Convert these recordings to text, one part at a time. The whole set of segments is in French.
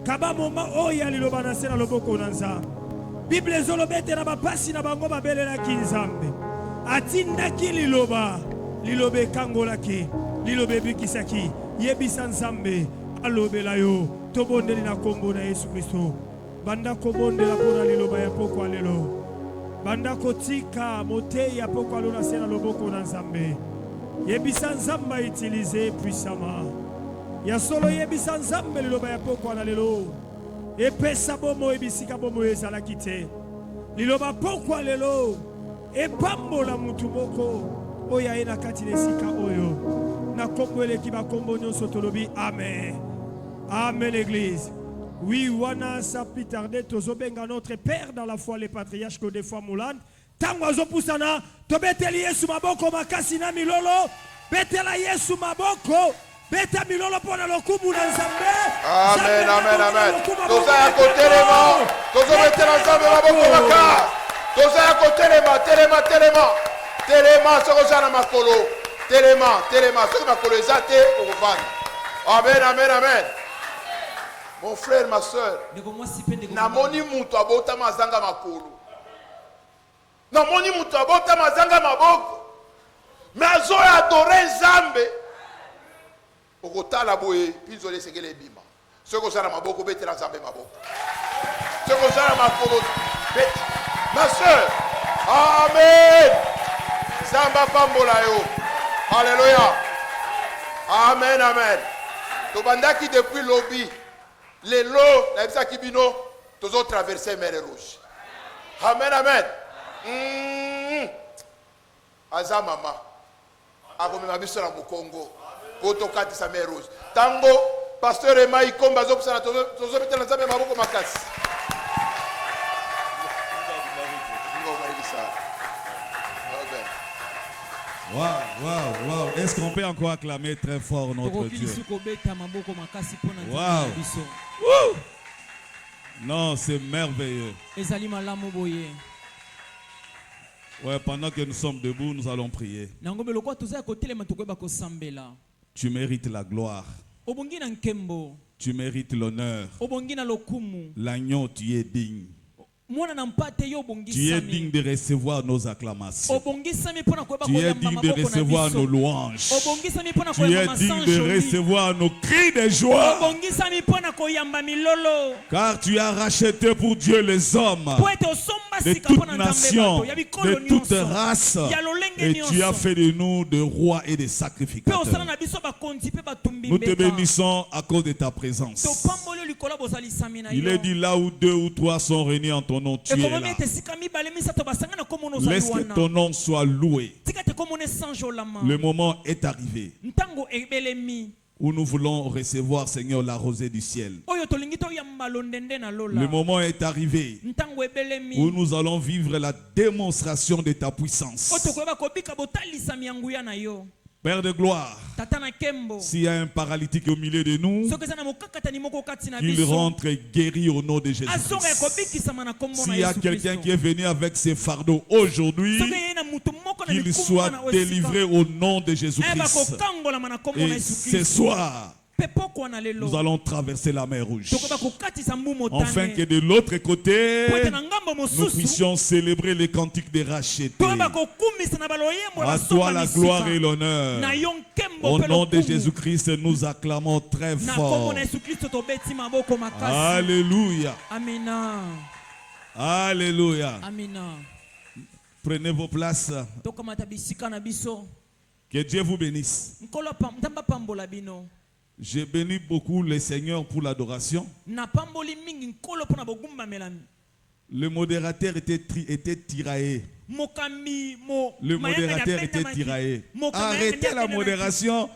Kaba moma oya liloba na sena loboko na nzambe. Bible zolobete na bapasi na bango babelela ki nzambe. Atindaki liloba, lilobe kangolaki, lilobe bikisaki, yebisa nzambe, alobela yo, tobondeli na kombo na Yesu Kristo. Banda kobondela pona liloba ya poko alelo. Banda kotika mote ya poko alo na sena loboko na nzambe. Yebisa nzamba utiliser puissamment. Ya solo yebisa nzambe liloba ya poko alelo. Epesa bomo ebisika bomo ezalaki te. Liloba poko alelo. Epambola mutu moko oya ena kati lesika oyo. Na kombo eleki ba kombo nyonso tolobi amen. Amen l'église. Oui, wana sa plus tarder tozobenga notre père dans la foi les patriarches que des fois Moulin. Tango azopusana tobeteli Yesu maboko makasi na milolo. Betela Yesu maboko. Beta milolo pona lokumu na nzambe. Amen, amen, amen. Toza ya kotelema. Tozo betela nzambe maboko makasi. Toza ya kotelema, telema, telema. Telema soko zana makolo. Telema, telema soko makolo ezate okuvana. Amen, amen, amen. Mon frère, ma soeur, namoni mutu abota mazanga makolo. Namoni mutu abota mazanga maboko. Mais azo adoré Nzambe. Okotala boye, pinzole segele bima. Soko zana maboko betela Nzambe maboko. Soko zana makolo beti. Ma soeur, amen. Zamba pambola yo. Alléluia. Amen, amen. Tobandaki depuis lobby. Les lots, la Bisa Kibino, tous ont traversé mer rouge. Amen, amen. Aza mama. Ako mema biso na Congo. Poto kati sa mer rouge. Tango, pasteur Emma Ikomba zopsa na tozo betela Nzambe maboko makasi. Waouh, waouh, waouh. Est-ce qu'on peut encore acclamer très fort notre Dieu? Waouh. Non, c'est merveilleux. Ouais, pendant que nous sommes debout, nous allons prier. Tu mérites la gloire. Tu mérites l'honneur. L'agneau, tu es digne. Tu es digne de recevoir nos acclamations. Tu es digne de recevoir nos louanges. Tu es digne de recevoir nos cris de joie. Car tu as racheté pour Dieu les hommes de toutes nations, de toutes races. Et tu as fait de nous de rois et de sacrificateurs. Nous te bénissons à cause de ta présence. Il est dit là où 2 ou 3 sont réunis en ton nom, tu es là. Laisse que ton nom soit loué. Le moment est arrivé où nous voulons recevoir, Seigneur, la rosée du ciel. Le moment est arrivé où nous allons vivre la démonstration de ta puissance. Père de gloire, s'il y a un paralytique au milieu de nous, qu'il rentre guéri au nom de Jésus-Christ. S'il y a quelqu'un qui est venu avec ses fardeaux aujourd'hui, qu'il soit délivré au nom de Jésus-Christ. Et ce soir, nous allons traverser la mer Rouge. Afin que de l'autre côté, nous puissions célébrer les cantiques des rachetés. À toi la gloire et l'honneur. Au nom de Jésus-Christ, nous acclamons très fort. Alléluia. Alléluia. Prenez vos places. Que Dieu vous bénisse. J'ai béni beaucoup le Seigneur pour l'adoration. Le modérateur était tiraillé. Le modérateur était tiraillé. Arrêtez la modération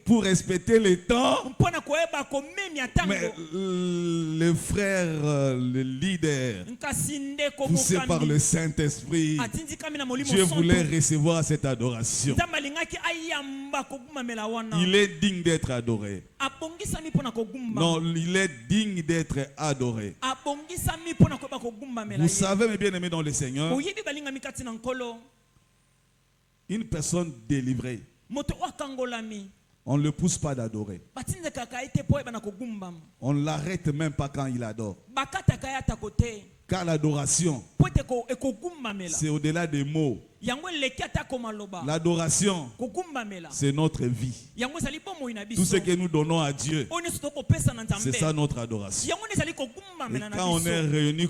pour respecter le temps. Mais le frère, le leader, poussé par le Saint-Esprit, Dieu voulait recevoir cette adoration. Il est digne d'être adoré. Non, il est digne d'être adoré. Vous savez, mes bien-aimés dans le Seigneur, une personne délivrée On ne le pousse pas d'adorer. On ne l'arrête même pas quand il adore. Car l'adoration, c'est au-delà des mots. L'adoration, c'est notre vie. Tout ce que nous donnons à Dieu, c'est ça notre adoration. Et quand on est réunis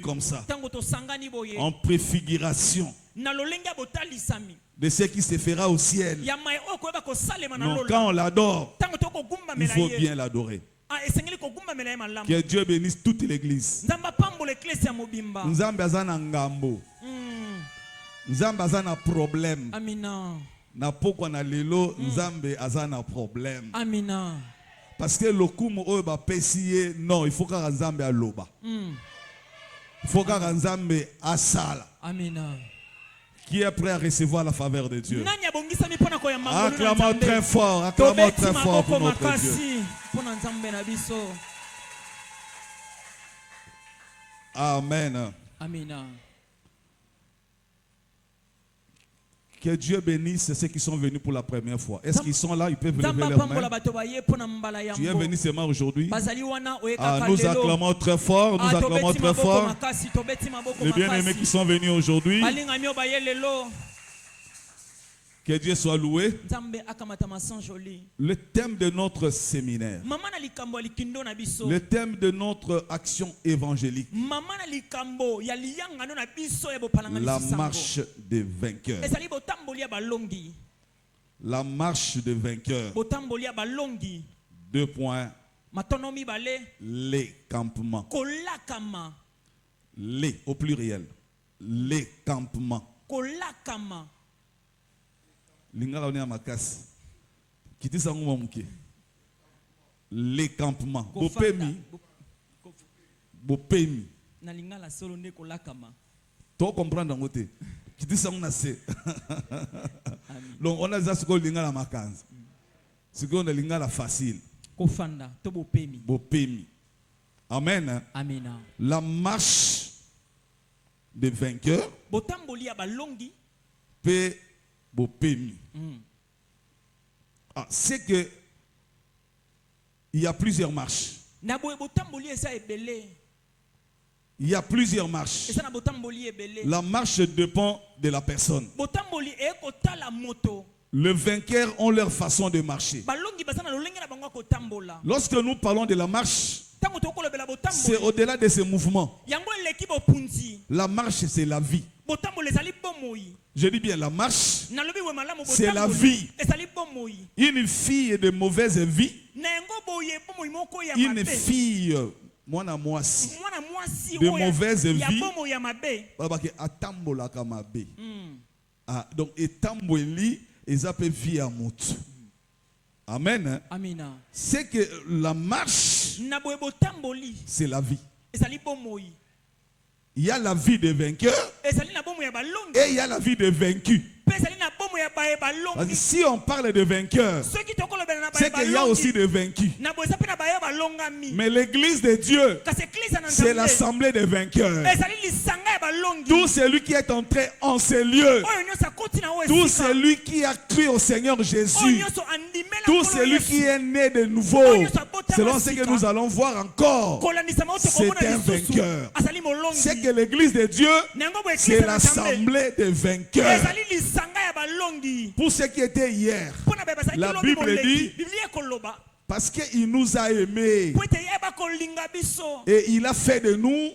comme ça, en préfiguration de ce qui se fera au ciel. Non, quand on l'adore, il faut bien l'adorer. Que Dieu bénisse toute l'église. Nzambe azana ngambo. Nzambe azana problème. Amina. Na pokwa na lelo Nzambe azana problème. Amina. Parce que le kumu oyo ba pesiye, non, il faut que Nzambe aloba. Il faut que Nzambe asala. Amina. Qui est prêt à recevoir la faveur de Dieu? Acclamons très fort pour notre Dieu. Amen. Amina. Que Dieu bénisse ceux qui sont venus pour la première fois. Est-ce qu'ils sont là? Ils peuvent lever leurs mains. Tu es venu seulement aujourd'hui. Nous acclamons très fort. Nous acclamons très fort. Les bien-aimés qui sont venus aujourd'hui. Que Dieu soit loué. Le thème de notre séminaire, le thème de notre action évangélique, la marche des vainqueurs. La marche des vainqueurs. 2 points. Les campements. Les au pluriel. Les campements. Lingala on est à Makasi. Kiti sangu muke. Les campements. Bopemi. Na lingala solo ne kolakama. Tu comprends côté. Kiti sangu na se. Donc on a ça ce que lingala makanza. Ce qu'on a lingala facile. Kofanda to bopemi. Bopemi. Amen. Amina. La marche des vainqueurs. Botamboli ya balongi. Pe bopemi. C'est que il y a plusieurs marches. Il y a plusieurs marches. La marche dépend de la personne. Les vainqueurs ont leur façon de marcher. Lorsque nous parlons de la marche, c'est au-delà de ces mouvements. La marche, c'est la vie. Je dis bien la marche, c'est la vie. Une fille de mauvaise vie, une fille de mauvaise vie, donc etamboli ezape vie à mutu. Amen. C'est que la marche, c'est la vie. Il y a la vie des vainqueurs et il y a la vie des vaincus. Parce que si on parle de vainqueurs, c'est qu'il y a aussi des vaincus. Mais l'église de Dieu, c'est l'assemblée des vainqueurs. Tout celui qui est entré en ces lieux, tout celui qui a cru au Seigneur Jésus, tout celui qui est né de nouveau, selon ce que nous allons voir encore, c'est un vainqueur. C'est que l'église de Dieu, c'est l'assemblée des vainqueurs. Pour ce qui était hier, la Bible dit, parce qu'il nous a aimés et il a fait de nous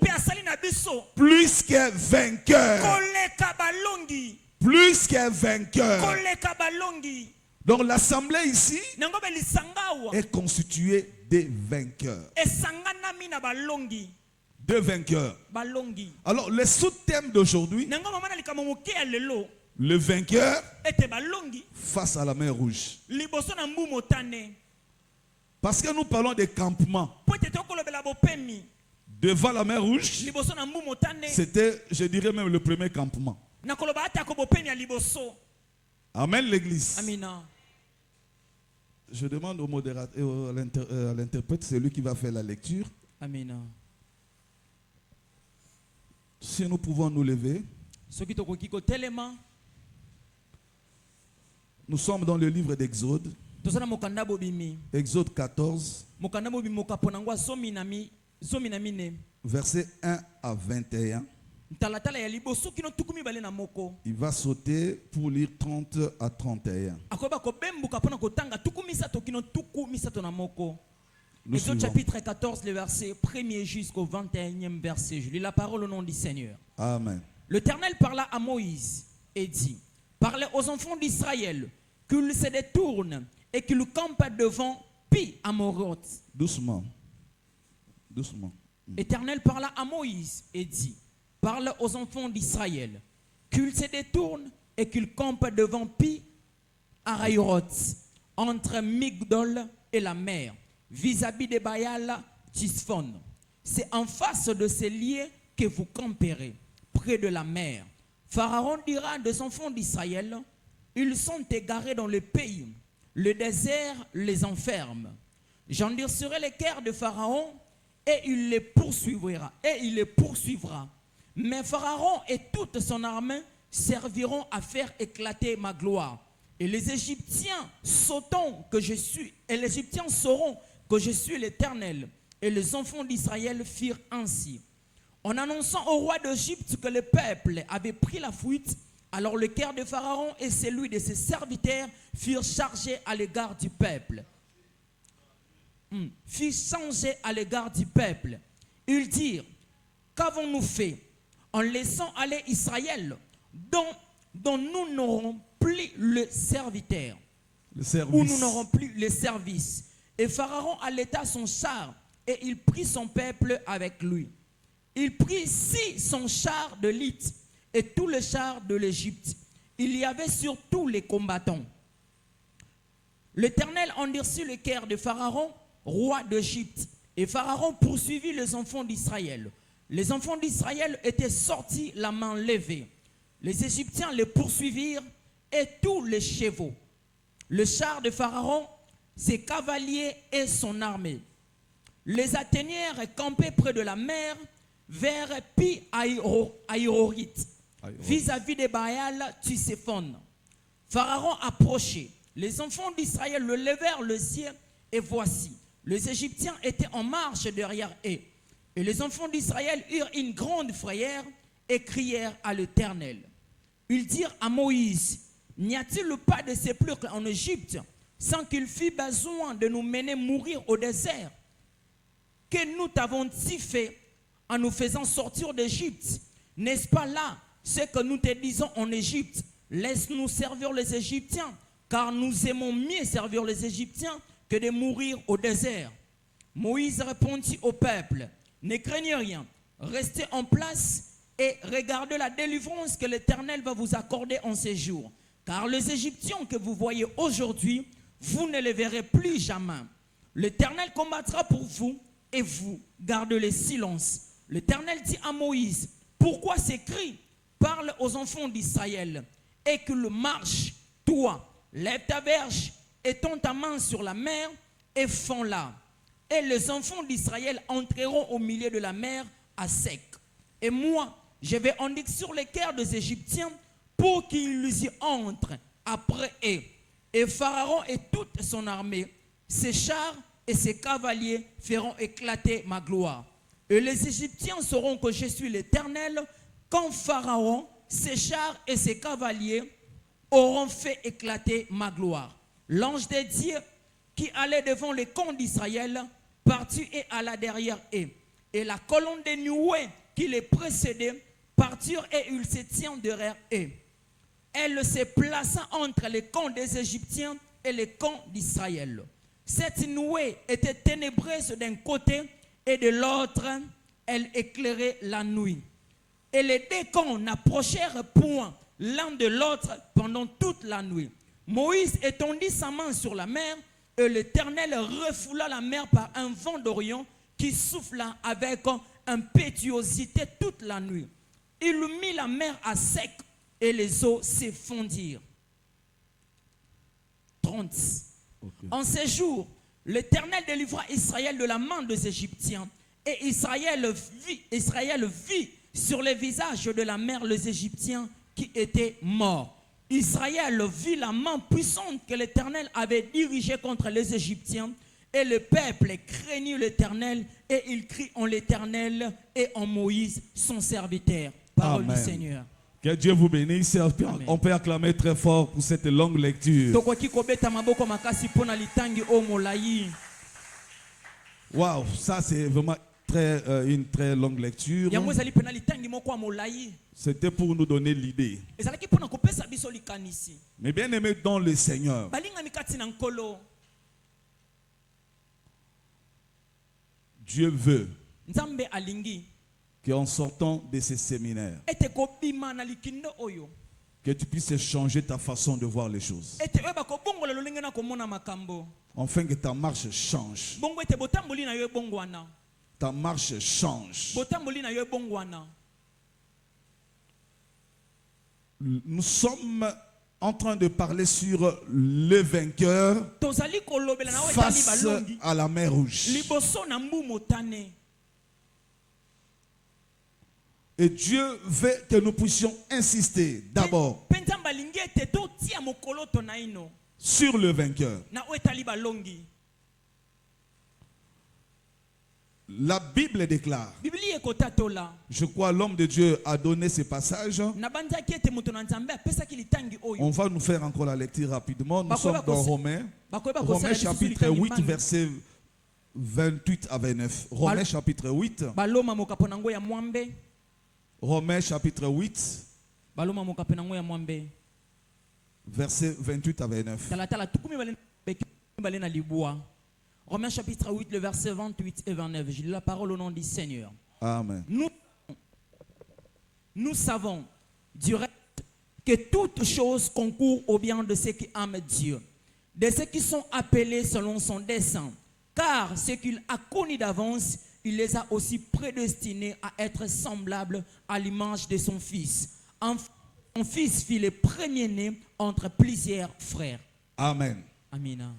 plus que vainqueurs. Plus que vainqueurs. Donc l'assemblée ici est constituée des vainqueurs. De vainqueurs. Alors le sous-thème d'aujourd'hui, le vainqueur face à la mer rouge. Parce que nous parlons des campements devant la mer rouge. C'était, je dirais même, le premier campement. Amen, l'église. Je demande au modérateur, à l'interprète, c'est lui qui va faire la lecture. Si nous pouvons nous lever. Nous sommes dans le livre d'Exode. Exode 14. Versets 1 à 21. Il va sauter pour lire 30 à 31. Exode chapitre 14, le verset 1er jusqu'au 21e verset. Je lis la parole au nom du Seigneur. Amen. L'Éternel parla à Moïse et dit: parlez aux enfants d'Israël qu'ils se détournent et qu'ils campent devant Pi Amorot. Doucement. Doucement. L'Éternel parla à Moïse et dit: parle aux enfants d'Israël qu'ils se détournent et qu'ils campent devant Pi Arayot, entre Migdol et la mer, vis-à-vis de Baal Tisphon. C'est en face de ces lieux que vous camperez, près de la mer. Pharaon dira des enfants d'Israël: ils sont égarés dans le pays, le désert les enferme. J'endurcirai les cœurs de Pharaon et il les poursuivra. Mais Pharaon et toute son armée serviront à faire éclater ma gloire. Et les Égyptiens sauront que je suis l'Éternel. Et les enfants d'Israël firent ainsi. En annonçant au roi d'Égypte que le peuple avait pris la fuite, alors le cœur de Pharaon et celui de ses serviteurs furent chargés à l'égard du peuple. Ils dirent: qu'avons-nous fait en laissant aller Israël, dont nous n'aurons plus le serviteur, où nous n'aurons plus le service? Et Pharaon allaita son char et il prit son peuple avec lui. Il prit 600 chars de Lith et tous les chars de l'Égypte. Il y avait sur tous les combattants. L'Éternel endurcit le cœur de Pharaon, roi d'Égypte, et Pharaon poursuivit les enfants d'Israël. Les enfants d'Israël étaient sortis la main levée. Les Égyptiens les poursuivirent et tous les chevaux. Le char de Pharaon, ses cavaliers et son armée les atteignèrent et campaient près de la mer vers Pi Hahiroth, vis-à-vis de Baal Tisphon. Pharaon approchait. Les enfants d'Israël le levèrent les yeux et voici, les Égyptiens étaient en marche derrière eux. Et les enfants d'Israël eurent une grande frayeur et crièrent à l'Éternel. Ils dirent à Moïse: n'y a-t-il pas de sépulcre en Égypte, sans qu'il fût besoin de nous mener mourir au désert? Que nous t'avons-ils fait en nous faisant sortir d'Égypte? N'est-ce pas là ce que nous te disons en Égypte? Laisse-nous servir les Égyptiens, car nous aimons mieux servir les Égyptiens que de mourir au désert. Moïse répondit au peuple: ne craignez rien, restez en place et regardez la délivrance que l'Éternel va vous accorder en ces jours. Car les Égyptiens que vous voyez aujourd'hui, vous ne les verrez plus jamais. L'Éternel combattra pour vous et vous gardez le silence. L'Éternel dit à Moïse: pourquoi ces cris? Parle aux enfants d'Israël et qu'ils marchent. Toi, lève ta verge et tends ta main sur la mer et fends-la. Et les enfants d'Israël entreront au milieu de la mer à sec. Et moi, je vais endurcir les cœurs des Égyptiens pour qu'ils y entrent après eux. Et Pharaon et toute son armée, ses chars et ses cavaliers feront éclater ma gloire. Et les Égyptiens sauront que je suis l'Éternel quand Pharaon, ses chars et ses cavaliers auront fait éclater ma gloire. L'ange de Dieu qui allait devant les camps d'Israël partit et alla derrière eux. Et la colonne de nuée qui les précédait partirent et il se tient derrière eux. Elle se plaça entre les camps des Égyptiens et les camps d'Israël. Cette nuée était ténébreuse d'un côté et de l'autre, elle éclairait la nuit. Et les deux camps n'approchèrent point l'un de l'autre pendant toute la nuit. Moïse étendit sa main sur la mer et l'Éternel refoula la mer par un vent d'Orient qui souffla avec impétuosité toute la nuit. Il mit la mer à sec et les eaux se fondirent. 30. Okay. En ces jours, l'Éternel délivra Israël de la main des Égyptiens et Israël vit sur les visages de la mer les Égyptiens qui étaient morts. Israël vit la main puissante que l'Éternel avait dirigée contre les Égyptiens, et le peuple craignit l'Éternel, et il crie en l'Éternel et en Moïse, son serviteur. Parole Amen. du Seigneur. Que Dieu vous bénisse. Amen. On peut acclamer très fort pour cette longue lecture. Waouh, ça c'est vraiment une très longue lecture. C'était pour nous donner l'idée. Mais bien aimé dans le Seigneur, Dieu veut qu'en sortant de ces séminaires, que tu puisses changer ta façon de voir les choses. Afin que ta marche change. Ta marche change. Nous sommes en train de parler sur le vainqueur face à la mer Rouge. Et Dieu veut que nous puissions insister d'abord sur le vainqueur. La Bible déclare, je crois l'homme de Dieu a donné ce passage. On va nous faire encore la lecture rapidement. Nous sommes dans Romains chapitre 8 verset 28 à 29. Romains chapitre 8. Romains chapitre 8 verset 28 à 29. Romains chapitre 8, le verset 28 et 29. Je lis la parole au nom du Seigneur. Amen. Nous savons du reste que toute chose concourt au bien de ceux qui aiment Dieu, de ceux qui sont appelés selon son dessein. Car ce qu'il a connu d'avance, il les a aussi prédestinés à être semblables à l'image de son Fils. Son Fils fut le premier-né entre plusieurs frères. Amen. Amen.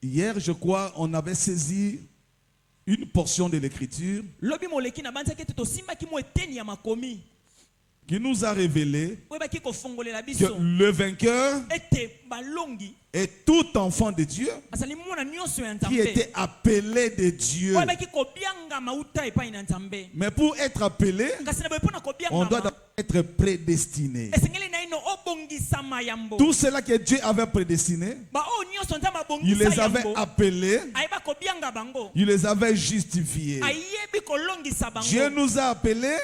Hier, je crois, on avait saisi une portion de l'écriture qui nous a révélé que le vainqueur est tout enfant de Dieu qui était appelé de Dieu. Mais pour être appelé, on doit être prédestiné. Tout cela que Dieu avait prédestiné, il les avait appelés, il les avait justifiés. Dieu nous a appelés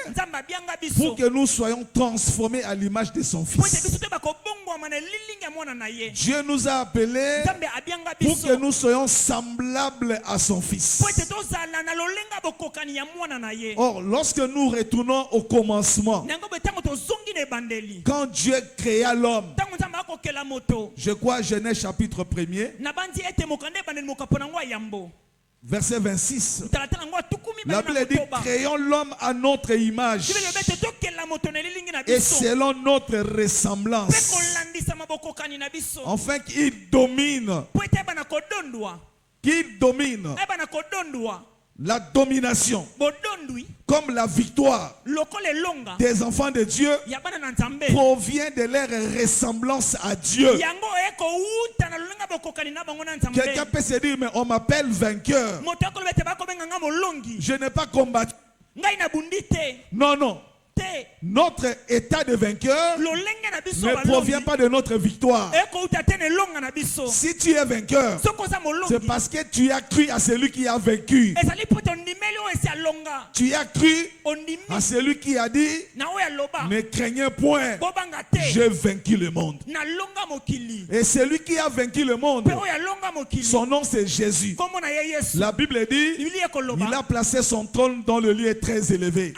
pour que nous soyons transformés à l'image de son Fils. Dieu nous a appelés pour que nous soyons semblables à son Fils. Or, lorsque nous retournons au commencement, quand Dieu créa l'homme, je crois Genèse chapitre 1er, verset 26, la Bible dit, créons l'homme à notre image et selon notre ressemblance, afin qu'il domine la domination comme la victoire des enfants de Dieu provient de leur ressemblance à Dieu. Quelqu'un peut se dire, mais on m'appelle vainqueur. Je n'ai pas combattu. Non, non. Notre état de vainqueur ne provient pas de notre victoire. Si tu es vainqueur, c'est parce que tu as cru à celui qui a vaincu. Tu as cru à celui qui a dit, ne craignez point, j'ai vaincu le monde. Et celui qui a vaincu le monde, son nom c'est Jésus. La Bible dit, il a placé son trône dans le lieu très élevé.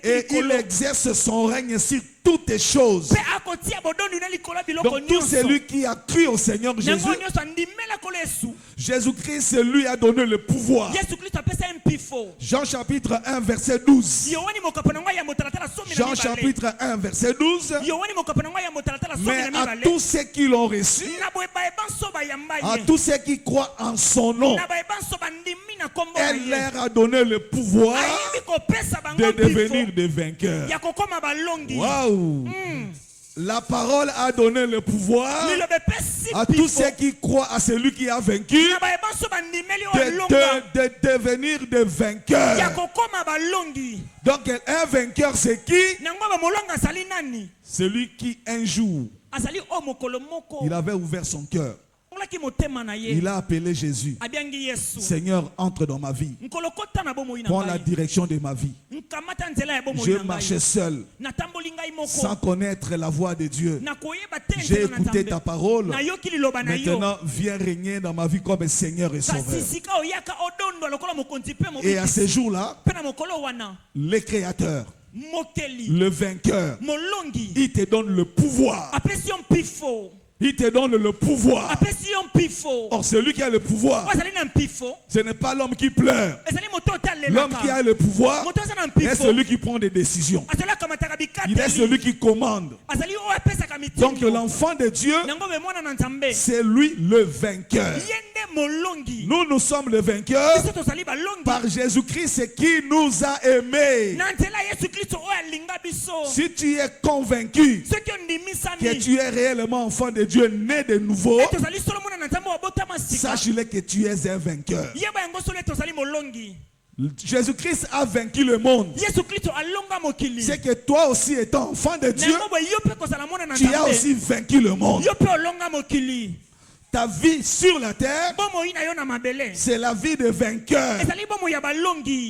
Et il exerce son règne sur toutes les choses. Donc tout celui qui a cru au Seigneur Jésus, Jésus-Christ lui a donné le pouvoir. Jean chapitre 1 verset 12. Jean chapitre 1 verset 12. Mais à tous ceux qui l'ont reçu, à tous ceux qui croient en son nom, Elle leur a donné le pouvoir de devenir des vainqueurs. Waouh! La parole a donné le pouvoir à tous ceux qui croient à celui qui a vaincu de devenir des vainqueurs. Donc un vainqueur c'est qui? Celui qui un jour il avait ouvert son cœur. Il a appelé Jésus. Seigneur, entre dans ma vie. Prends la direction de ma vie. Je marchais seul, sans connaître la voix de Dieu. J'ai écouté ta parole. Maintenant, viens régner dans ma vie comme Seigneur et Sauveur. Et à ce jour-là, le Créateur, le vainqueur, il te donne le pouvoir. Il te donne le pouvoir. Or, celui qui a le pouvoir, ce n'est pas l'homme qui pleure. L'homme qui a le pouvoir est celui qui prend des décisions. Il est celui qui commande. Donc, l'enfant de Dieu, c'est lui le vainqueur. Nous sommes le vainqueur par Jésus-Christ qui nous a aimés. Si tu es convaincu que tu es réellement enfant de Dieu, né de nouveau, sache-le que tu es un vainqueur. Jésus-Christ a vaincu le monde. C'est que toi aussi étant enfant de Dieu, tu as aussi vaincu le monde. Ta vie sur la terre, c'est la vie de vainqueur.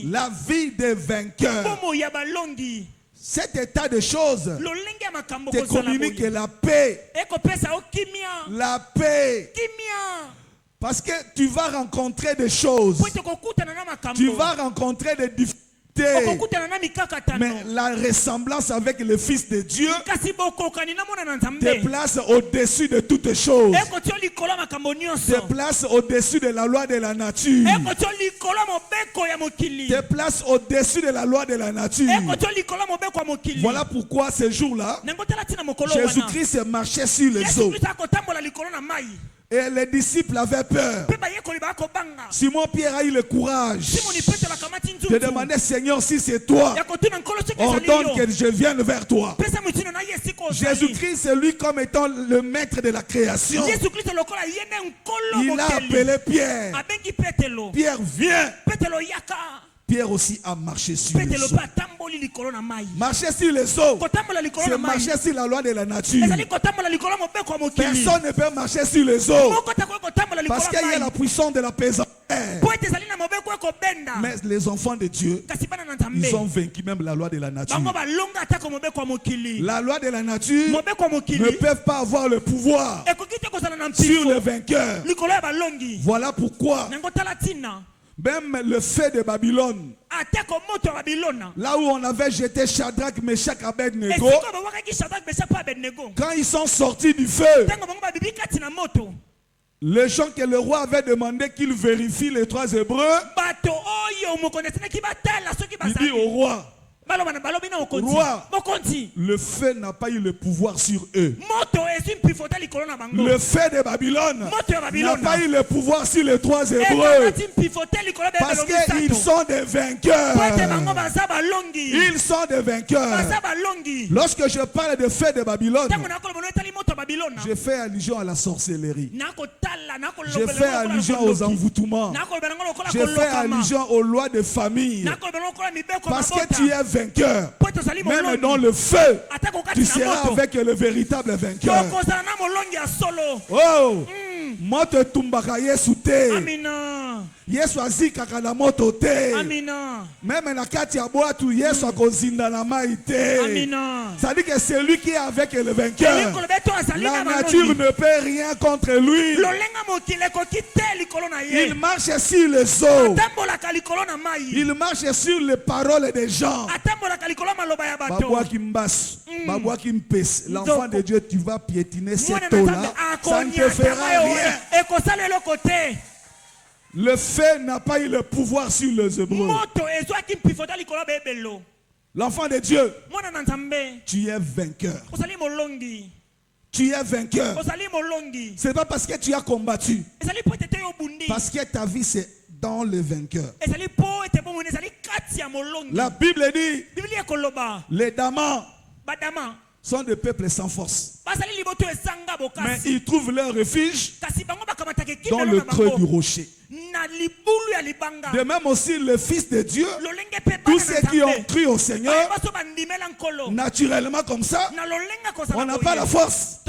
La vie de vainqueur. Cet état de choses te communique la paix. La paix. Parce que tu vas rencontrer des choses. Tu vas rencontrer des difficultés. Mais la ressemblance avec le Fils de Dieu te place au-dessus de toutes choses. Te place au-dessus de la loi de la nature. Te place au-dessus de la loi de la nature. Voilà pourquoi ce jour-là, Jésus-Christ marchait sur les eaux. Et les disciples avaient peur. Simon-Pierre a eu le courage de demander, Seigneur, si c'est toi, ordonne que je vienne vers toi. Jésus-Christ, c'est lui comme étant le maître de la création. Il a appelé Pierre. Pierre, viens. Pierre aussi a marché sur les eaux. Marcher sur les eaux, c'est marcher sur la loi de la nature. Personne ne peut marcher sur les eaux parce qu'il y a la puissance de la pesanteur. Mais les enfants de Dieu, ils ont vaincu même la loi de la nature. La loi de la nature ne peuvent pas avoir le pouvoir sur le vainqueur. Voilà pourquoi même le feu de Babylone, là où on avait jeté Shadrach, Meshach, Abednego, quand ils sont sortis du feu, les gens que le roi avait demandé qu'il vérifie les 3 Hébreux, il dit au roi, roi, le feu n'a pas eu le pouvoir sur eux. Le feu de Babylone n'a pas eu le pouvoir sur les 3 Hébreux. Parce qu'ils sont des vainqueurs. Ils sont des vainqueurs. Lorsque je parle de feu de Babylone, je fais allusion à la sorcellerie. Je fais allusion aux envoûtements. Je fais allusion aux lois de famille. Parce que tu es vainqueur. Même dans le feu, tu seras avec le véritable vainqueur. Oh! Moto tumbaka Yesu te. Amina. Yesu azikaka na moto te. Amina. Même na kati ya boatu Yesu akozinda na mai te. Amina. Ça dit que c'est lui qui est avec le vainqueur. La nature ne peut rien contre lui. Il marche sur les eaux. Il marche sur les paroles des gens. Babwa Kimbas, Babwa Kimpes, l'enfant de Dieu, tu vas piétiner cette eau-là. Ça ne te fera rien. Le feu n'a pas eu le pouvoir sur les Hébreux. L'enfant de Dieu, tu es vainqueur. Tu es vainqueur. Ce n'est pas parce que tu as combattu. Parce que ta vie c'est dans les vainqueurs. La Bible dit les damans sont des peuples sans force. Mais ils trouvent leur refuge dans le creux du rocher. De même aussi le Fils de Dieu, tous ceux qui ont cru au Seigneur, naturellement comme ça, on n'a pas la force.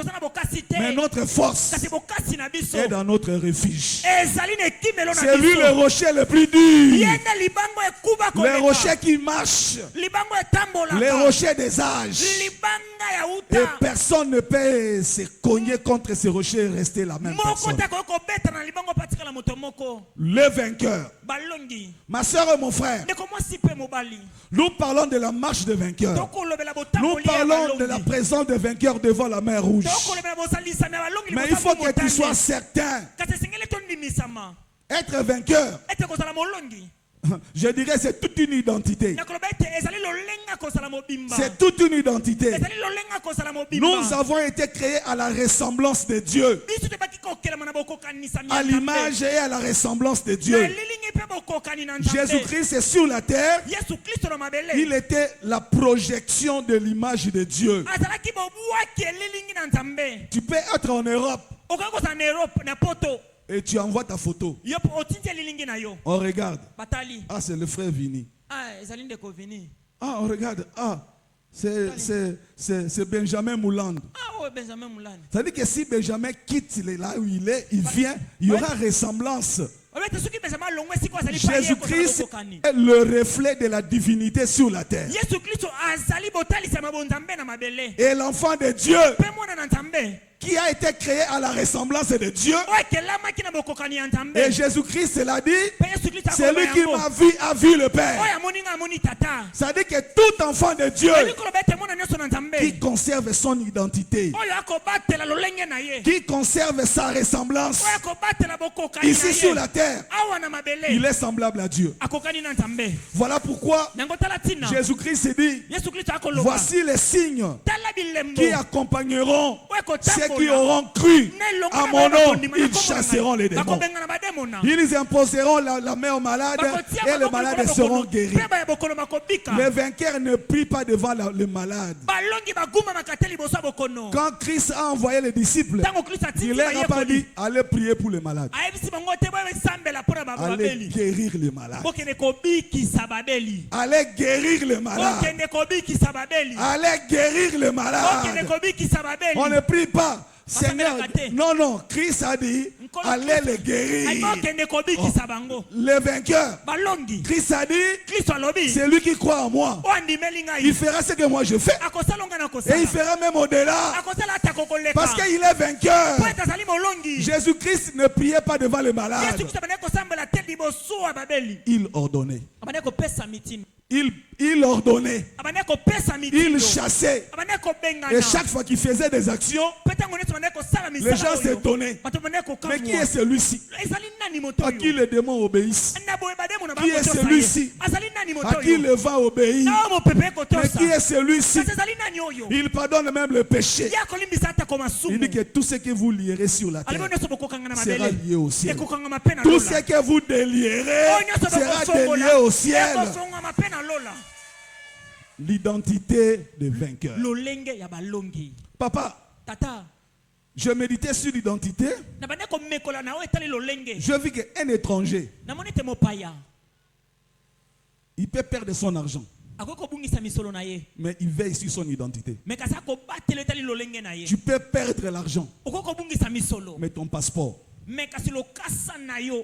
Mais notre force est dans notre refuge. C'est lui le rocher le plus dur. Le rocher qui marche. Le rocher des âges. Et personne ne peut se cogner contre ce rocher et rester la même personne. Le vainqueur. Ma soeur et mon frère, nous parlons de la marche des vainqueurs. Nous parlons de la présence des vainqueurs devant la mer rouge. Mais il faut que tu sois certain. Être vainqueur, je dirais c'est toute une identité. C'est toute une identité. Nous avons été créés à la ressemblance de Dieu. À l'image et à la ressemblance de Dieu. Jésus-Christ est sur la terre. Il était la projection de l'image de Dieu. Tu peux être en Europe. Et tu envoies ta photo. On regarde. Ah, c'est le frère Vini. Ah, on regarde. Ah, c'est Benjamin Mouland. Ça veut dire que si Benjamin quitte là où il est, il vient, il y aura ressemblance. Jésus-Christ est le reflet de la divinité sur la terre. Et l'enfant de Dieu qui a été créé à la ressemblance de Dieu. Et Jésus-Christ l'a dit, celui qui m'a vu a vu le Père. Ça veut dire que tout enfant de Dieu qui conserve son identité, qui conserve sa ressemblance ici sur la terre, il est semblable à Dieu. Voilà pourquoi Jésus-Christ dit, voici les signes qui accompagneront ceux qui auront cru à mon nom. Ils chasseront les démons. Ils imposeront la main aux malades et les malades seront guéris. Les vainqueurs ne prient pas devant les malades. Quand Christ a envoyé les disciples, il leur a pas dit allez prier pour les malades, allez guérir les malades, allez guérir les malades, allez guérir les malades. On ne prie pas Seigneur, non, Christ a dit allez les guérir. Les vainqueurs, Christ a dit c'est lui qui croit en moi, il fera ce que moi je fais et il fera même au-delà parce qu'il est vainqueur. Jésus-Christ ne priait pas devant les malades, il ordonnait. Il ordonnait, il chassait. Et chaque fois qu'il faisait des actions, les gens s'étonnaient. Mais qui est celui-ci à qui les démons obéissent? Qui est celui-ci à qui le vent obéit? Mais qui est celui-ci? Il pardonne même le péché. Il dit que tout ce que vous lierez sur la terre sera lié au ciel. Tout ce que vous délierez sera délié au ciel. L'identité des vainqueurs. Papa, je méditais sur l'identité. Je vis qu'un étranger, il peut perdre son argent, mais il veille sur son identité. Tu peux perdre l'argent, mais ton passeport,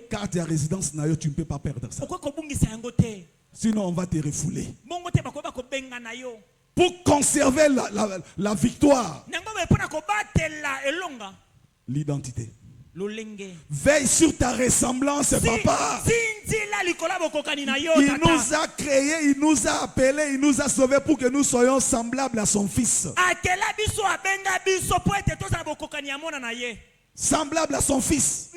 carte de résidence, tu ne peux pas perdre ça. Sinon on va te refouler. Pour conserver la victoire, l'identité. Veille sur ta ressemblance, papa. Il nous a créés, il nous a appelés, il nous a sauvés pour que nous soyons semblables à son fils. semblable à son fils.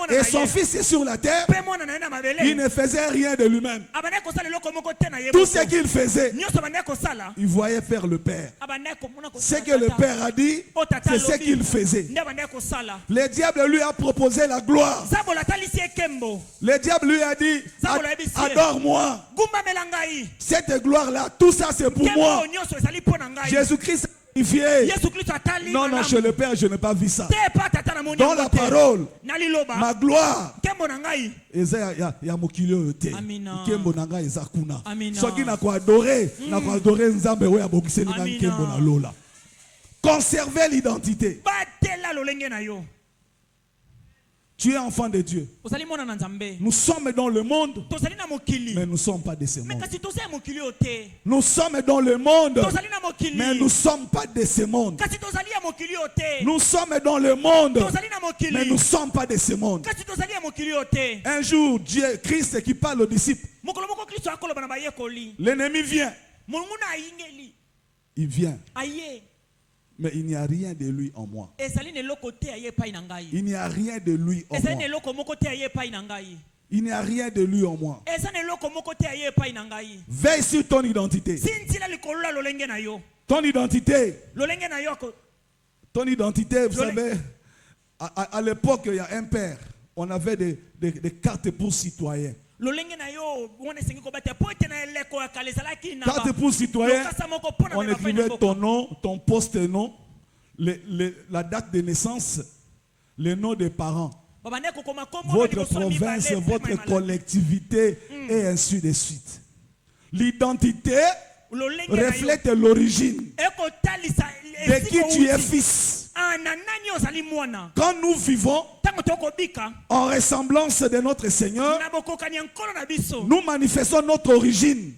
Et son fils est sur la terre. Il ne faisait rien de lui-même. Tout ce qu'il faisait, il voyait faire le Père. Ce que le Père a dit, c'est ce qu'il faisait. Le diable lui a proposé la gloire. Le diable lui a dit, adore-moi. Cette gloire-là, tout ça c'est pour moi. Jésus-Christ a signifié. Non, non, chez le Père, je n'ai pas vu ça. Dans la parole, ma gloire. Il y a mokilio yote. Kembo nanga ezakuna. Soki na ko adorer, na ko adorer nzambe we abokiseli na kembo na lola. Conserver l'identité. Tu es enfant de Dieu. Nous sommes dans le monde, mais nous ne sommes pas de ce monde. Nous sommes dans le monde, mais nous ne sommes pas de ce monde. Nous sommes dans le monde, mais nous ne sommes pas de ce monde. Un jour, Dieu, Christ qui parle aux disciples, l'ennemi vient. Il vient. Mais il n'y a rien de lui en moi. Il n'y a rien de lui en moi. Il n'y a rien de lui en moi. Veille sur ton identité. Ton identité. Ton identité, vous savez, à l'époque, il y a un père. On avait des cartes pour citoyens. Carte pour citoyen, on écrivait ton nom, ton poste-nom, la date de naissance, le nom des parents, votre province, votre collectivité, et ainsi de suite. L'identité reflète l'origine de qui tu es fils. Quand nous vivons en ressemblance de notre Seigneur, nous manifestons notre origine.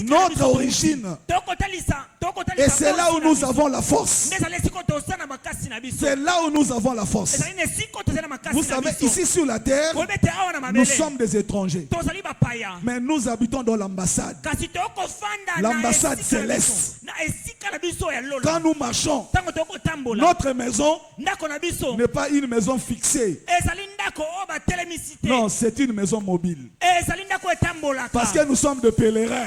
Notre origine. Et c'est là où nous avons la force. C'est là où nous avons la force. Vous savez, ici sur la terre, nous sommes des étrangers. Mais nous habitons dans l'ambassade. L'ambassade céleste. Quand nous marchons, notre maison n'est pas une maison fixée. Non, c'est une maison mobile. Parce que nous sommes de pèlerins.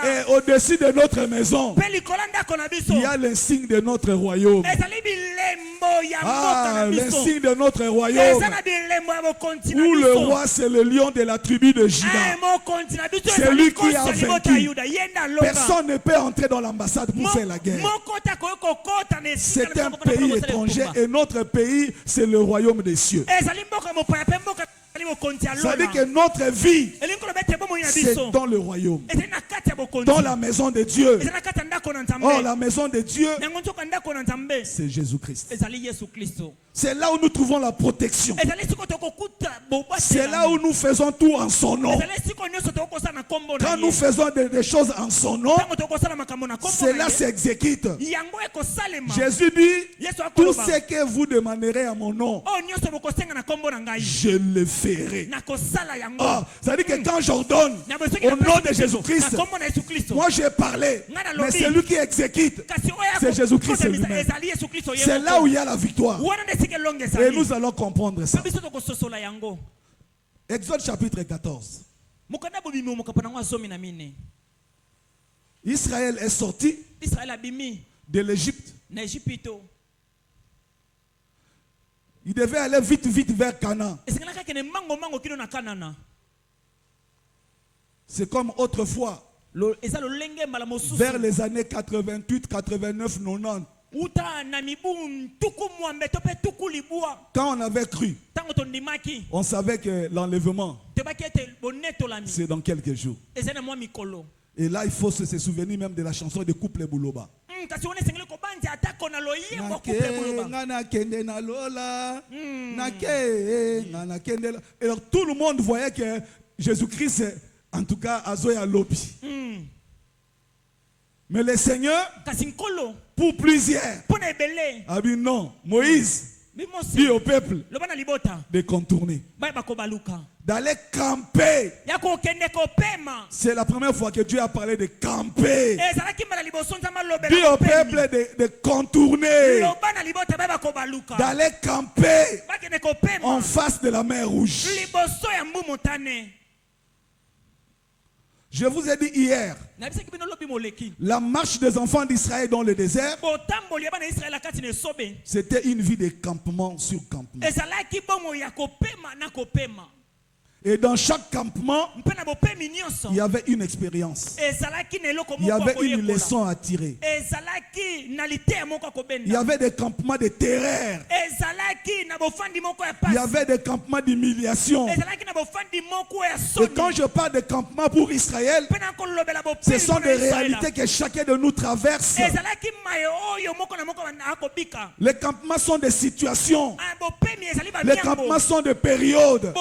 Et au-dessus de notre maison, il y a l'insigne de notre royaume. Ah, l'insigne de notre royaume. Où le roi, c'est le lion de la tribu de Juda. C'est lui qui a vaincu. Personne ne peut entrer dans l'ambassade pour faire la guerre. C'est un pays étranger et notre pays, c'est le royaume des cieux. Ça veut dire que notre vie, c'est dans le royaume, dans la maison de Dieu. Or, la maison de Dieu, c'est Jésus-Christ. C'est là où nous trouvons la protection. C'est là où nous faisons tout en son nom. Quand nous faisons des choses en son nom, cela s'exécute. Jésus dit, tout ce que vous demanderez à mon nom, je le ferai. Oh, ça veut dire que quand j'ordonne au nom de Jésus-Christ, moi j'ai parlé, mais c'est lui qui exécute. C'est Jésus-Christ lui-même. C'est là où il y a la victoire. Et nous allons comprendre ça. Exode chapitre 14. Israël est sorti de l'Égypte. Il devait aller vite vers Canaan. C'est comme autrefois, vers les années 88, 89, 90. Quand on avait cru, on savait que l'enlèvement, c'est dans quelques jours. Et là, il faut se souvenir même de la chanson de Couple Bouloba. Et alors, tout le monde voyait que Jésus-Christ, en tout cas, a Zoya Lopi. Mais le Seigneur, pour plusieurs, a dit non, Moïse, Dis au peuple de contourner. D'aller camper. C'est la première fois que Dieu a parlé de camper. Dis au peuple de contourner. D'aller camper en face de la mer Rouge. Je vous ai dit hier, la marche des enfants d'Israël dans le désert, c'était une vie de campement sur campement. Et dans chaque campement, il y avait une expérience. Il y avait une leçon à tirer. Il y avait des campements de terreur. Il y avait des campements d'humiliation. Et quand je parle de campement pour Israël, ce sont des réalités que chacun de nous traverse. Les campements sont des situations. Les campements sont des périodes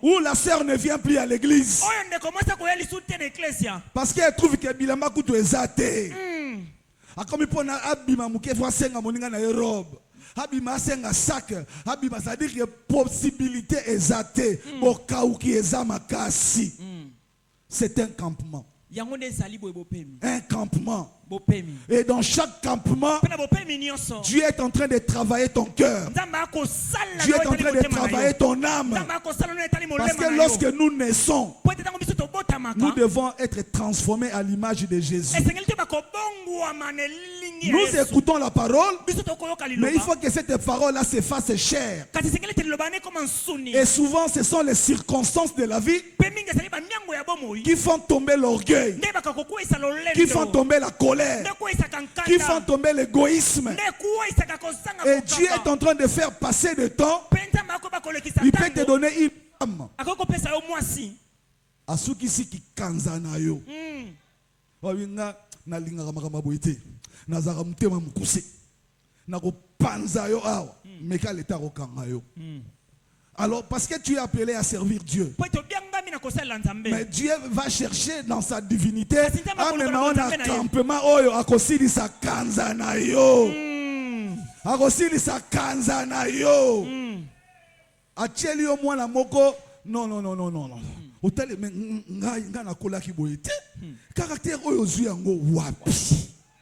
où la sœur ne vient plus à l'église parce qu'elle trouve que bilamba kutu ezate akomi pona abima mukefu asenga moninga na robe abima asenga sac abima, ça dit que possibilité ezate okauki eza makasi. C'est un campement. Un campement. Et dans chaque campement, Dieu est en train de travailler ton cœur. Dieu est en train de travailler ton âme. Parce que lorsque nous naissons, nous devons être transformés à l'image de Jésus. Nous écoutons la parole, mais il faut que cette parole-là se fasse chair. Et souvent, ce sont les circonstances de la vie qui font tomber l'orgueil, qui font tomber la colère, qui font tomber l'égoïsme. Et Dieu est en train de faire passer le temps. Il peut te donner une âme. Asukisiki kanzana yo. Wawinga na linga kama boite. Nazara mutema mukuse. Nako panza yo awa. Meka leta kokanga yo. Alors, parce que tu es appelé à servir Dieu. Mais Dieu va chercher dans sa divinité. Ah, mais on a campement. Oh, akosili sa kanzana yo. Akosili sa kanzana yo. Acheli yo mwana moko. Non. Hôtel nga na kola ki boyete. Caractère oyo zui yango wapi.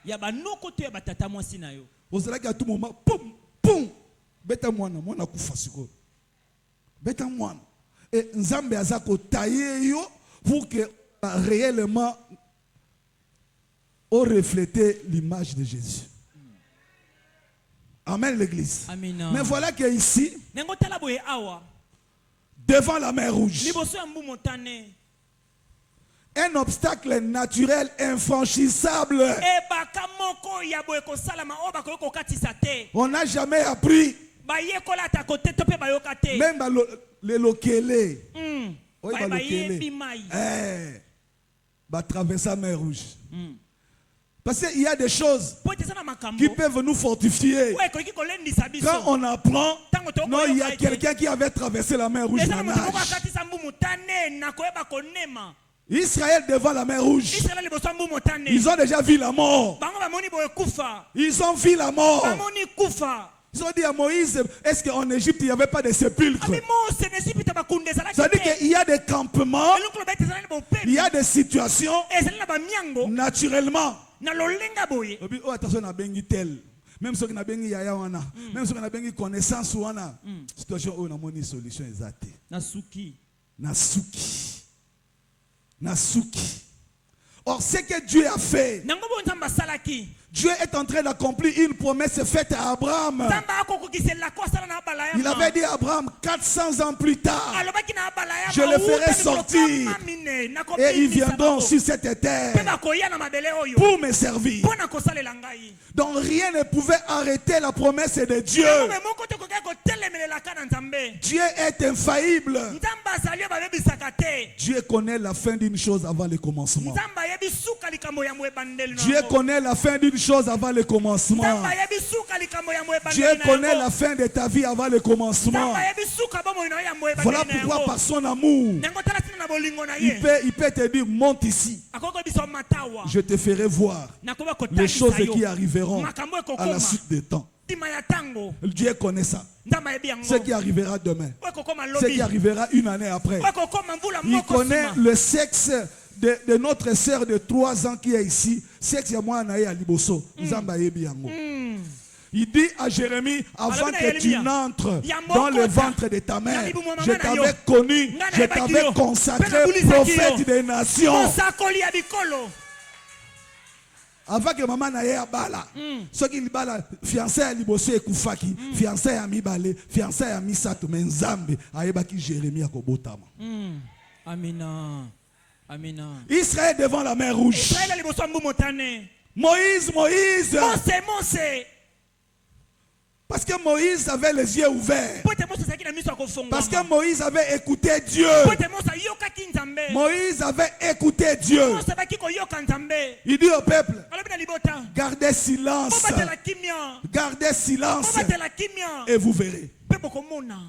Ya ba noko te ba tata mwasi na yo. Ozalaki à tout moment pum. Beta mwana kufa siko. Beta mwana. Et Nzambe azako tailler yo pour que réellement on reflète l'image de Jésus. Amen l'église. Amen. Mais voilà que ici, devant la mer Rouge, un obstacle naturel infranchissable. On n'a jamais appris. Même les lokele. Va traverser la mer Rouge. Parce qu'il y a des choses qui peuvent nous fortifier. Quand on apprend, non, il y a quelqu'un qui avait traversé la mer Rouge. Israël devant la mer Rouge, ils ont déjà vu la mort. Ils ont vu la mort. Ils ont dit à Moïse, est-ce qu'en Égypte il n'y avait pas de sépulcres? Ça veut dire qu'il y a des campements, il y a des situations, naturellement. Oh, attention, on a bengi tel. Même ceux qui ont bengi yaya wana, même ceux qui ont bengi connaissance wana. Situation où on a une solution exacte. Nasuki. Or, ce que Dieu a fait, Dieu est en train d'accomplir une promesse faite à Abraham. Il avait dit à Abraham 400 ans plus tard, je le ferai sortir et ils viendront sur cette terre pour me servir. Donc rien ne pouvait arrêter la promesse de Dieu. Dieu est infaillible. Dieu connaît la fin d'une chose avant le commencement. Dieu connaît la fin d'une chose avant le commencement. Dieu connaît la fin de ta vie avant le commencement. Voilà pourquoi par son amour, il peut te dire, monte ici. Je te ferai voir les choses qui arriveront à la suite des temps. Dieu connaît ça. Ce qui arrivera demain. Ce qui arrivera une année après. Il connaît le sexe de notre sœur de 3 ans qui est ici. Sexe ya moi na ya liboso. Nzamba yebi yango. Il dit à Jérémie, avant que tu n'entres dans le ventre de ta mère, je t'avais connu, je t'avais consacré prophète des nations. Avant que maman n'aille à Bala, ce qui bala fiancé à Liboso et Koufaki, fiancé à Mibale, fiancé à Misato, mais Nzambe, Aïbaki Jérémie à Kobotama. Amina. Amina. Israël devant la mer Rouge. Moïse. Mose. Parce que Moïse avait les yeux ouverts. Parce que Moïse avait écouté Dieu. Moïse avait écouté Dieu. Il dit au peuple, gardez silence. Gardez silence. Et vous verrez.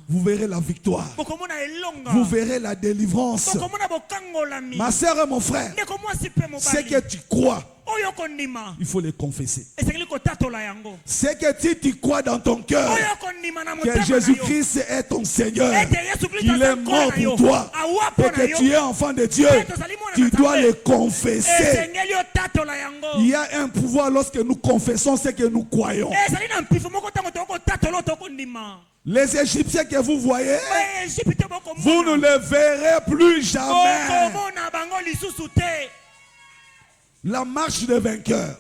Vous verrez la victoire. Vous verrez la délivrance. Ma soeur et mon frère, ce que tu crois, il faut le confesser. C'est que tu crois dans ton cœur que Jésus-Christ est ton Seigneur, qu'il est mort pour toi et que tu es enfant de Dieu, tu dois le confesser. Il y a un pouvoir lorsque nous confessons ce que nous croyons. Les Égyptiens que vous voyez, vous ne les verrez plus jamais. La marche des vainqueurs.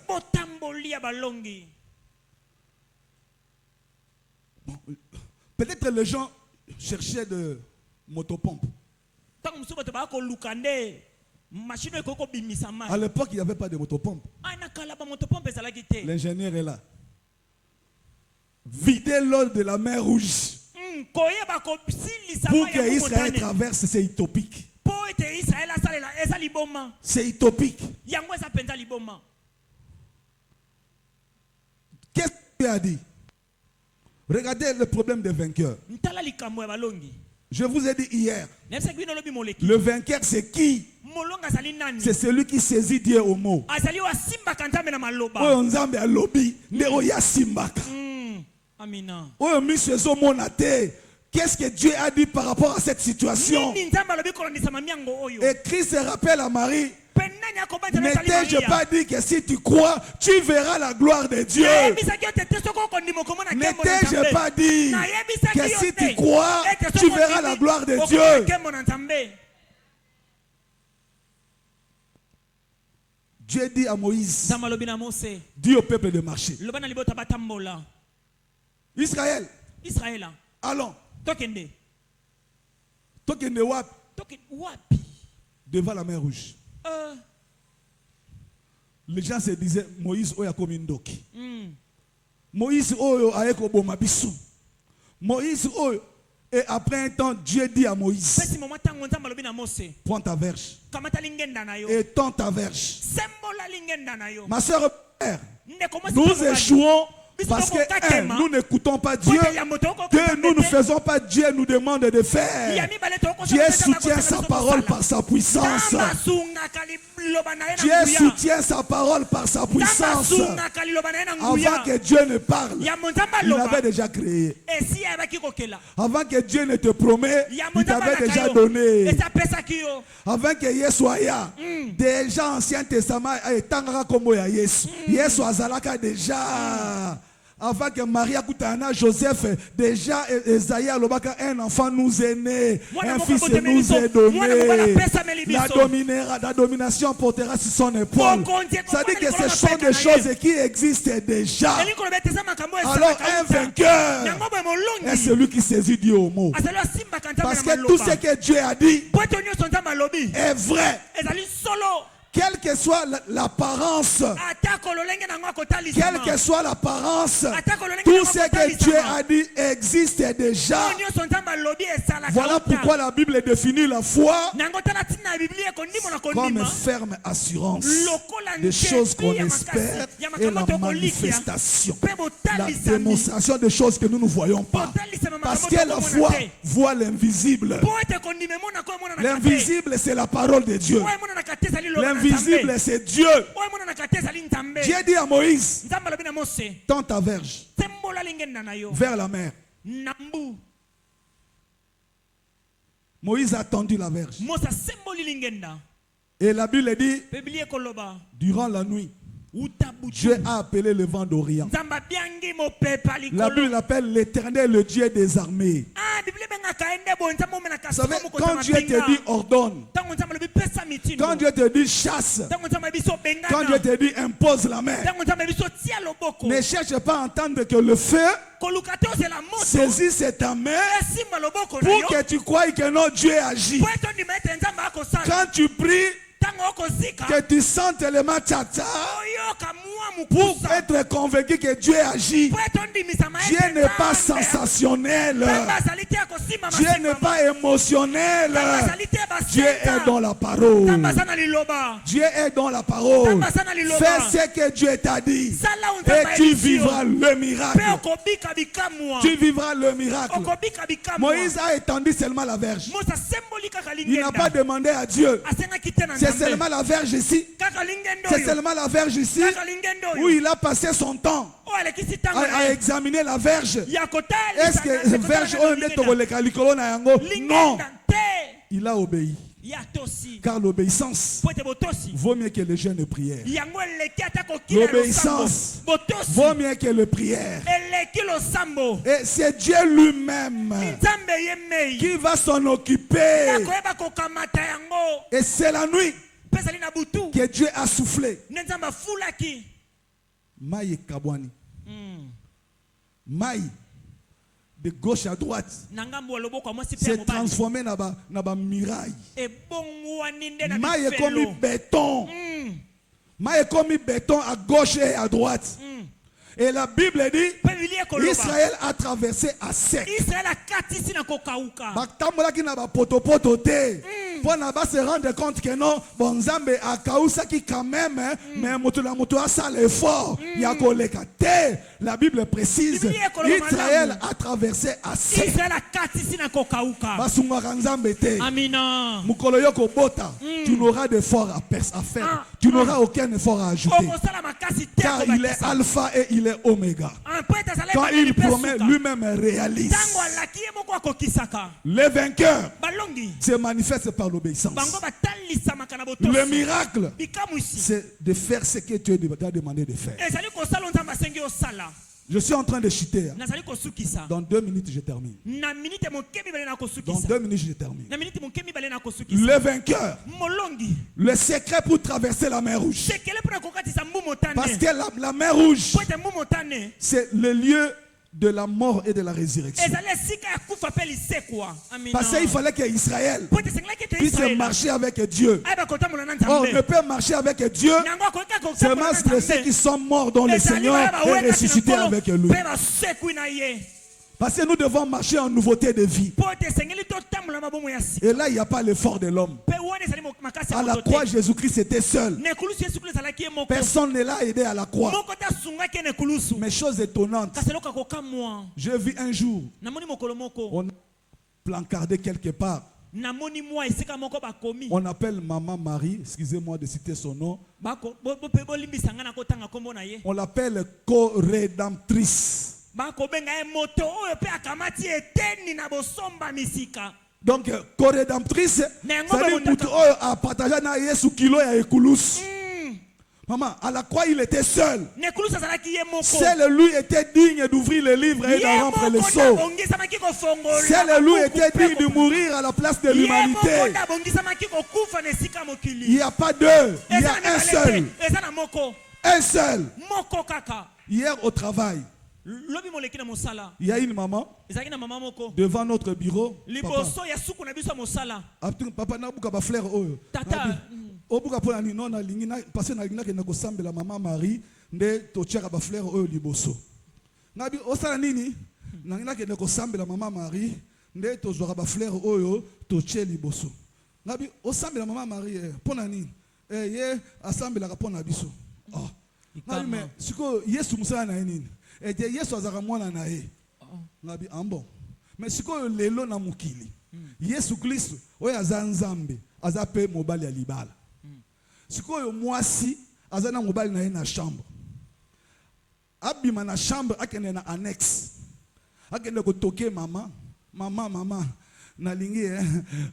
Peut-être les gens cherchaient de motopompe. À l'époque, il n'y avait pas de motopompe. L'ingénieur est là. Vider l'eau de la mer Rouge pour que Israël traverse, c'est utopique. C'est utopique. Qu'est-ce que Dieu a dit? Regardez le problème des vainqueurs. Je vous ai dit hier, le vainqueur c'est qui? C'est celui qui saisit Dieu au mot. Qu'est-ce que Dieu a dit par rapport à cette situation? Et Christ se rappelle à Marie. Ne t'ai-je pas dit que si tu crois, tu verras la gloire de Dieu? Ne t'ai-je pas dit que si tu crois, tu verras la gloire de Dieu? Dieu dit à Moïse, dis au peuple de marcher. Israël, allons. Tokende wapi? Devant la mer Rouge. Les gens se disaient, Moïse oya komindoki. Moïse oyo aeko bomabisu. Moïse oyo. Et après un temps, Dieu dit à Moïse, prends ta verge et tends ta verge. Ma soeur, nous échouons parce que nous n'écoutons pas Dieu, que nous ne faisons pas Dieu nous demande de faire. Dieu soutient sa parole par sa puissance. Dieu soutient sa parole par sa puissance. Avant que Dieu ne parle, il avait déjà créé. Avant que Dieu ne te promet, il t'avait déjà donné. Avant que Yesu soit déjà Ancien Testament, Tangara Kombo ya Yesu. Yesu azalaka déjà. Avant que Maria Koutana, Joseph, déjà Esaïe Lobaka, un enfant nous est né, un fils nous est donné. La domination portera sur son épaule. Ça dit que ce sont des choses qui existent déjà. Alors un vainqueur est celui qui saisit Dieu au mot. Parce que tout ce que Dieu a dit est vrai. Quelle que soit l'apparence, quelle que soit l'apparence, tout ce que Dieu a dit existe déjà. Voilà pourquoi la Bible définit la foi comme une ferme assurance des choses qu'on espère et la manifestation, la démonstration des choses que nous ne voyons pas. Parce que la foi voit l'invisible. L'invisible, c'est la parole de Dieu. L'invisible, c'est Dieu. Dieu dit à Moïse, tends ta verge vers la mer. Moïse a tendu la verge. Et la Bible dit, durant la nuit, Dieu a appelé le vent d'Orient. La Bible appelle l'Éternel le Dieu des armées. Vous savez, quand Dieu te dit ordonne, quand Dieu te dit chasse, quand Dieu te dit impose la main, ne cherche pas à entendre que le feu saisisse ta main pour que tu croies que non, Dieu agit. Quand tu pries, que tu sentes les matata pour être convaincu que Dieu agit. Dieu n'est pas sensationnel. Dieu n'est pas émotionnel. Dieu est dans la parole. Dieu est dans la parole. Fais ce que Dieu t'a dit et tu vivras le miracle. Tu vivras le miracle. Moïse a étendu seulement la verge. Il n'a pas demandé à Dieu. C'est seulement la verge ici. C'est seulement la verge ici où il a passé son temps à examiner la verge. Est-ce que la verge non. Il a obéi. Car l'obéissance vaut mieux que le jeûne de prière. L'obéissance vaut mieux que le prière. Et c'est Dieu lui-même qui va s'en occuper. Et c'est la nuit que Dieu a soufflé. Maï Kabwani. Maï de gauche à droite s'est transformé dans un mirail. Maï est comme béton. Maï est comme béton à gauche et à droite. Et la Bible dit Israël a traversé à sec. Pour se rendre compte que non, bon Zambé a Kaousa qui quand même, mais moto a ça l'effort. La Bible précise Israël a traversé à sec. Amina. Tu n'auras d'effort à faire. Tu n'auras aucun effort à ajouter. Car il est alpha et il est oméga. Quand il promet, lui-même réalise. Les vainqueurs se manifestent par l'obéissance. Le miracle, c'est de faire ce que Dieu t'a demandé de faire. Je suis en train de chuter. Dans 2 minutes, je termine. Dans 2 minutes, je termine. Le vainqueur, le secret pour traverser la mer Rouge. Parce que la mer Rouge, c'est le lieu de la mort et de la résurrection. Parce qu'il fallait qu'Israël puisse marcher avec Dieu. Or, on ne peut marcher avec Dieu seulement ceux qui sont morts dans le Seigneur et ressuscités avec lui. Parce que nous devons marcher en nouveauté de vie. Et là, il n'y a pas l'effort de l'homme. À la croix, Jésus-Christ était seul. Personne ne l'a aidé à la croix. Mais chose étonnante, je vis un jour, on a placardé quelque part. On appelle Maman Marie, excusez-moi de citer son nom. On l'appelle co-rédemptrice. Donc, co-rédemptrice, c'est-à-dire à partager na Yesu kilo ya ekulus. Maman, à la croix, il était seul. Seul lui était digne d'ouvrir le livre et de rompre le sceau. Seul lui était digne de mourir à la place de l'humanité. Il n'y a pas deux, il y a un seul. Un seul. Hier au travail, il y a une maman devant notre bureau. Papa n'a pas fleur. Obuka pona ni non na lingina parce na lingina ke na kosambela Maman Marie nde tochaka ba fleur oyo liboso. Nabi osala nini? Na lingina ke na kosambela Maman Marie nde tozwaka ba fleur oyo toche liboso. Nabi osambela Maman Marie pona nini? Ye asambela ka pona biso. Oh. Nabi mais siko Yesu musala na nini? Et Yesu azaka mwana na ye. Nabi ambo. Mais siko lelo na mukili. Yesu Kristo oyo azanzambe azape mobali ya libala. Sikoyo mwasi azana mobali na ye na chambre. abima na chambre akende na annexe. Akende ko toquer maman. Maman. Nalingi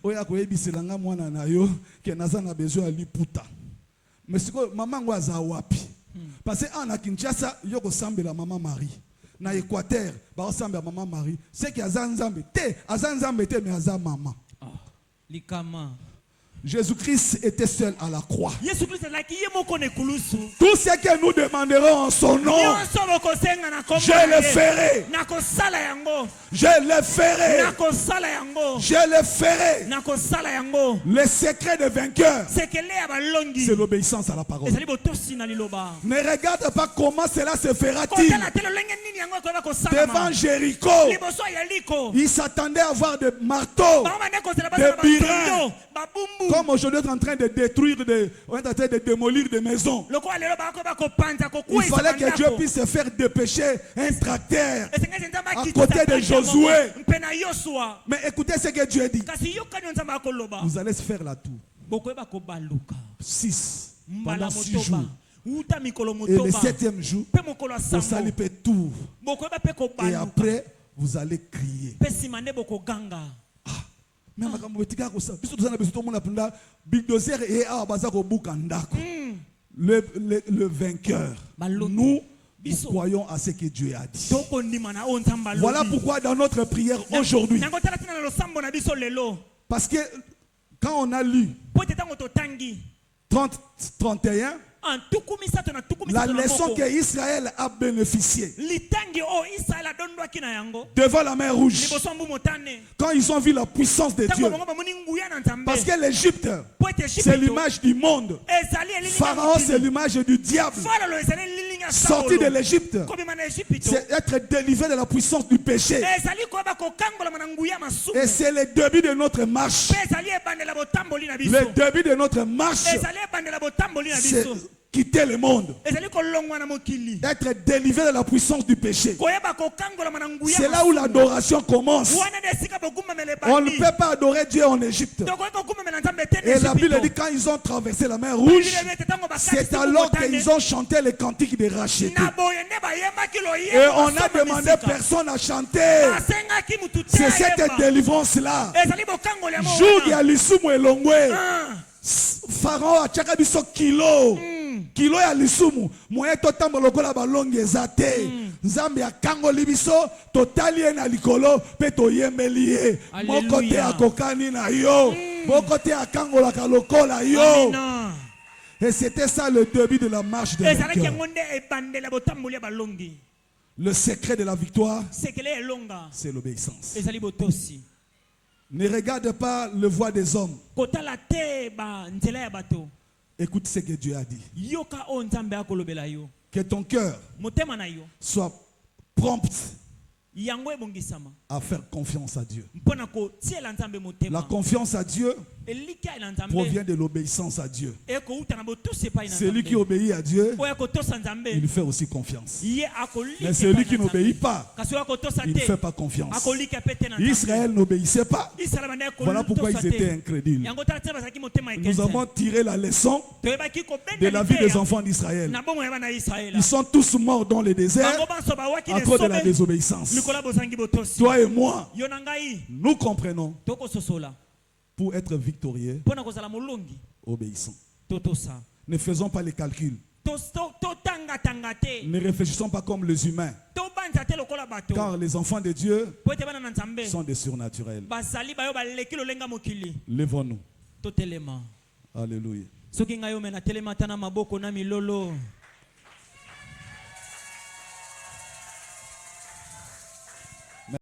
oya ko ebiselanga mwana na yo ke naza na besoin ali puta. Mais siko maman ngo aza wapi? Parce que en Kinshasa yo ko sambela maman Marie. Na Équateur ba sambela maman Marie. C'est que azanzambe te mais aza maman. Likama. Jésus-Christ était seul à la croix. Tout ce que nous demanderons en son nom, je le ferai. Je le ferai. Je le ferai. Le secret de vainqueur, c'est l'obéissance à la parole. Ne regarde pas comment cela se fera-t-il. Devant Jéricho, il s'attendait à voir des marteaux, des birins. Comme aujourd'hui, on est en train de détruire, on est en train de démolir des maisons. Il fallait que Dieu puisse faire dépêcher un tracteur à côté de Josué. Mais écoutez ce que Dieu dit. Vous allez se faire la tour. 6 pendant 6 jours. Et le 7e jour, vous allez faire tour. Et après, vous allez crier. Le vainqueur. Nous croyons à ce que Dieu a dit. Voilà pourquoi dans notre prière aujourd'hui, parce que quand on a lu 30-31, la leçon que Israël a bénéficié devant la mer Rouge, quand ils ont vu la puissance de Dieu, parce que l'Égypte, c'est l'image du monde, Pharaon, c'est l'image du diable. Sortir de l'Égypte, c'est être délivré de la puissance du péché. Et c'est le début de notre marche. Le début de notre marche, c'est quitter le monde, être délivré de la puissance du péché. C'est là où l'adoration commence. On ne peut pas adorer Dieu en Égypte. Et la Bible dit quand ils ont traversé la mer Rouge, c'est alors qu'ils ont chanté les cantiques des rachetés. Et on a demandé personne à chanter. C'est cette délivrance-là. Jour de Alisumu et Longwe, Pharaon a tchaka biso kilo ya lisumu moye totamba lokola balongi ezate nzambe akangoli biso totali na likolo pe toyembeli ye moko te akokani na yo moko te akangolaka lokola yo. Et c'était ça le début de la marche de vainqueur. Le secret de la victoire, c'est l'obéissance. Ne regarde pas le voix des hommes. Écoute ce que Dieu a dit. Que ton cœur soit prompt à faire confiance à Dieu. La confiance à Dieu provient de l'obéissance à Dieu. Celui qui obéit à Dieu, il fait aussi confiance. Mais celui qui n'obéit pas, il ne fait pas confiance. Israël n'obéissait pas. Voilà pourquoi ils étaient incrédules. Nous avons tiré la leçon de la vie des enfants d'Israël. Ils sont tous morts dans le désert à cause de la désobéissance. Toi et moi, nous comprenons. Pour être victorieux, obéissons. Ne faisons pas les calculs. Ne réfléchissons pas comme les humains. Car les enfants de Dieu sont des surnaturels. Lèvons-nous. Alléluia.